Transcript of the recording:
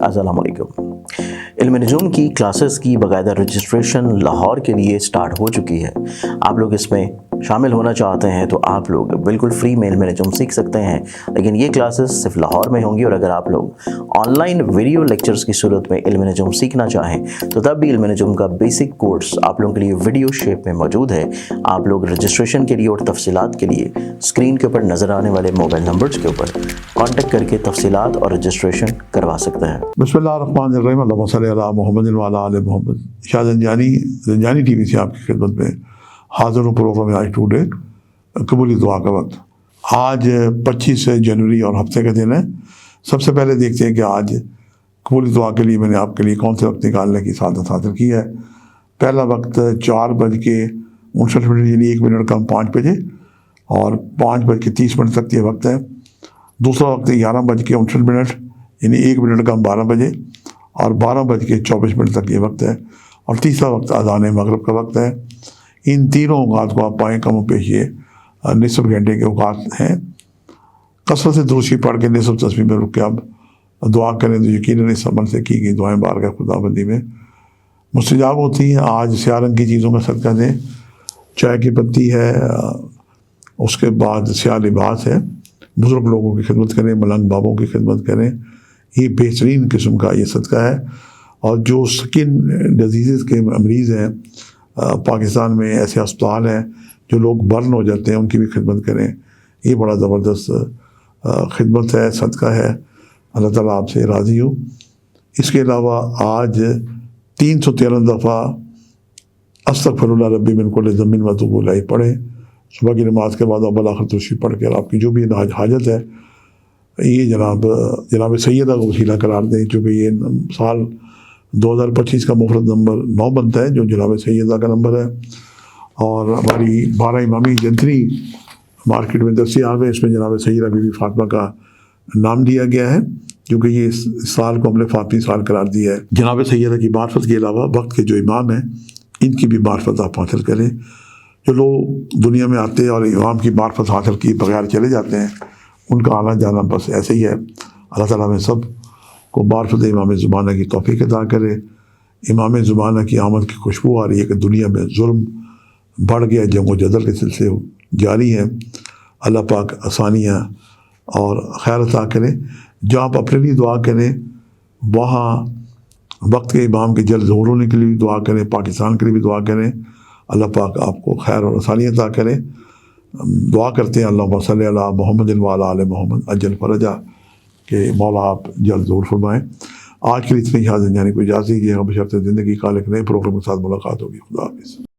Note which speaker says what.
Speaker 1: السلام علیکم۔ علم نجوم کی کلاسز کی باقاعدہ رجسٹریشن لاہور کے لیے سٹارٹ ہو چکی ہے۔ آپ لوگ اس میں شامل ہونا چاہتے ہیں تو آپ لوگ بالکل فری میں علم نجوم سیکھ سکتے ہیں، لیکن یہ کلاسز صرف لاہور میں ہوں گی، اور اگر آپ لوگ آن لائن ویڈیو لیکچرز کی صورت میں علم نجوم سیکھنا چاہیں تو تب بھی علم نجوم کا بیسک کورس آپ لوگوں کے لیے ویڈیو شیپ میں موجود ہے۔ آپ لوگ رجسٹریشن کے لیے اور تفصیلات کے لیے اسکرین کے اوپر نظر آنے والے موبائل نمبرز کے اوپر کانٹیکٹ کر کے تفصیلات اور رجسٹریشن کروا سکتے ہیں۔
Speaker 2: بسم اللہ الرحمن الرحیم، اللہم صلی علی محمد وعلی آل محمد۔ شاہ زنجانی ٹی وی سے آپ کی خدمت میں حاضر ہوں پروگرام آج ٹوڈے قبولی دعا کا وقت۔ آج 25 جنوری اور ہفتے کا دن ہے۔ سب سے پہلے دیکھتے ہیں کہ آج قبولی دعا کے لیے میں نے آپ کے لیے کون سے وقت نکالنے کی سعادت حاصل کی ہے۔ پہلا وقت 4:59 یعنی 1 منٹ کم 5 بجے، اور 5:30 تک یہ وقت ہے۔ دوسرا وقت 11:59 یعنی 1 منٹ کم 12 بجے، اور 12:24 تک یہ وقت ہے۔ اور تیسرا وقت اذان مغرب کا وقت ہے۔ ان تینوں اوقات کو آپ پائیں، کم و بیش یہ نصف گھنٹے کے اوقات ہیں۔ کثرت سے درود پڑھ کے نصف تسبیح میں رک کے آپ دعا کریں تو یقیناً اس عمل سے کی گئی دعائیں بارگاہ خدا بندی میں مستجاب ہوتی ہیں۔ آج سیاہ رنگ کی چیزوں کا صدقہ دیں، چائے کی پتی ہے، اس کے بعد سیاہ لباس ہے، بزرگ لوگوں کی خدمت کریں، ملنگ بابوں کی خدمت کریں، یہ بہترین قسم کا یہ صدقہ ہے۔ اور جو سکن ڈیزیزز کے مریض ہیں، پاکستان میں ایسے اسپتال ہیں جو لوگ برن ہو جاتے ہیں، ان کی بھی خدمت کریں، یہ بڑا زبردست خدمت ہے، صدقہ ہے۔ اللہ تعالیٰ آپ سے راضی ہو۔ اس کے علاوہ آج 313 دفعہ استغفر اللہ ربی من کل ذنب واتوب الیہ پڑھیں۔ صبح کی نماز کے بعد اول آخر تشریف پڑھ کر آپ کی جو بھی حاجت ہے یہ جناب سیدہ کو وسیلہ قرار دیں، چونکہ یہ سال 2025 کا مفرد نمبر 9 بنتا ہے جو جناب سیدہ کا نمبر ہے۔ اور ہماری 12 امامی جنتری مارکیٹ میں دستیاب ہے، اس میں جناب سیدہ بی بی فاطمہ کا نام دیا گیا ہے، کیونکہ یہ اس سال کو ہم نے فاطمی سال قرار دیا ہے۔ جناب سیدہ کی معرفت کے علاوہ وقت کے جو امام ہیں ان کی بھی معرفت آپ حاصل کریں۔ جو لوگ دنیا میں آتے ہیں اور امام کی معرفت حاصل کی بغیر چلے جاتے ہیں، ان کا آنا جانا بس ایسے ہی ہے۔ اللہ تعالیٰ میں سب کو معرفت امام زمانہ کی توفیق عطا کرے۔ امام زمانہ کی آمد کی خوشبو آ رہی ہے کہ دنیا میں ظلم بڑھ گیا، جنگ و جدل کے سلسلے جاری ہیں۔ اللہ پاک آسانیاں اور خیر عطا کرے۔ جہاں آپ اپنے لیے دعا کریں، وہاں وقت کے امام کے جلد ظہور ہونے کے لیے بھی دعا کریں، پاکستان کے لیے بھی دعا کریں۔ اللہ پاک آپ کو خیر اور آسانی عطا کرے۔ دعا کرتے ہیں اللہم صلی علی محمد وعلی آل محمد عجل فرجہ، کہ مولا آپ جلد ظہور فرمائیں۔ آج کے لیے اتنی حاضر جانے کو اجازت دیجیے گا، بشرط زندگی کا ایک نئے پروگرام کے ساتھ ملاقات ہوگی۔ خدا حافظ۔